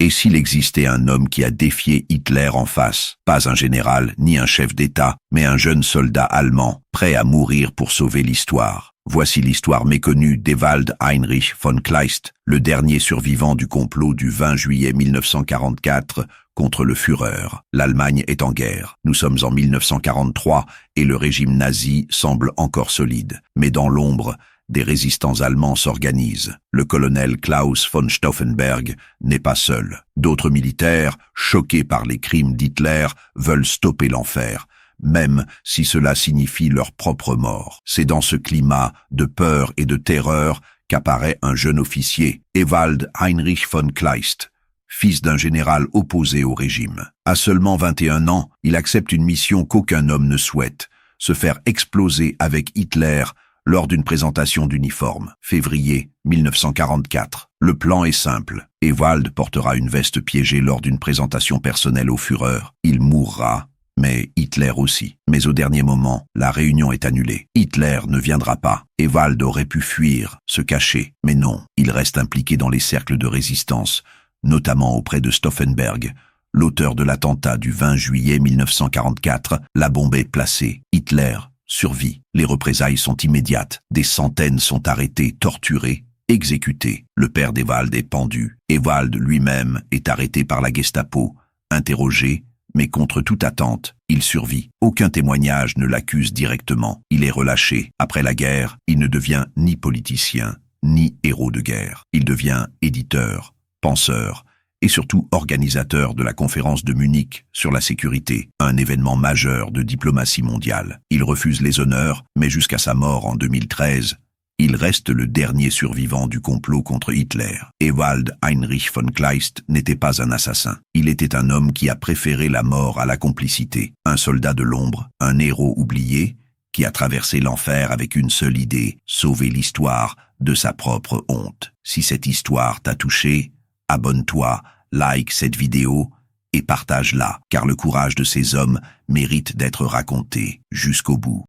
Et s'il existait un homme qui a défié Hitler en face, pas un général ni un chef d'État, mais un jeune soldat allemand, prêt à mourir pour sauver l'histoire. Voici l'histoire méconnue d'Ewald Heinrich von Kleist, le dernier survivant du complot du 20 juillet 1944 contre le Führer. L'Allemagne est en guerre. Nous sommes en 1943 et le régime nazi semble encore solide. Mais dans l'ombre, des résistants allemands s'organisent. Le colonel Klaus von Stauffenberg n'est pas seul. D'autres militaires, choqués par les crimes d'Hitler, veulent stopper l'enfer, même si cela signifie leur propre mort. C'est dans ce climat de peur et de terreur qu'apparaît un jeune officier, Ewald Heinrich von Kleist, fils d'un général opposé au régime. À seulement 21 ans, il accepte une mission qu'aucun homme ne souhaite, se faire exploser avec Hitler lors d'une présentation d'uniforme, février 1944. Le plan est simple. Ewald portera une veste piégée lors d'une présentation personnelle au Führer. Il mourra, mais Hitler aussi. Mais au dernier moment, la réunion est annulée. Hitler ne viendra pas. Ewald aurait pu fuir, se cacher, mais non, il reste impliqué dans les cercles de résistance, notamment auprès de Stauffenberg, l'auteur de l'attentat du 20 juillet 1944. La bombe est placée. Hitler survit. Les représailles sont immédiates. Des centaines sont arrêtés, torturés, exécutés. Le père d'Ewald est pendu. Ewald lui-même est arrêté par la Gestapo, interrogé, mais contre toute attente, il survit. Aucun témoignage ne l'accuse directement. Il est relâché. Après la guerre, il ne devient ni politicien, ni héros de guerre. Il devient éditeur, penseur, et surtout organisateur de la conférence de Munich sur la sécurité, un événement majeur de diplomatie mondiale. Il refuse les honneurs, mais jusqu'à sa mort en 2013, il reste le dernier survivant du complot contre Hitler. Ewald Heinrich von Kleist n'était pas un assassin. Il était un homme qui a préféré la mort à la complicité. Un soldat de l'ombre, un héros oublié, qui a traversé l'enfer avec une seule idée, sauver l'histoire de sa propre honte. Si cette histoire t'a touché, abonne-toi, like cette vidéo et partage-la, car le courage de ces hommes mérite d'être raconté jusqu'au bout.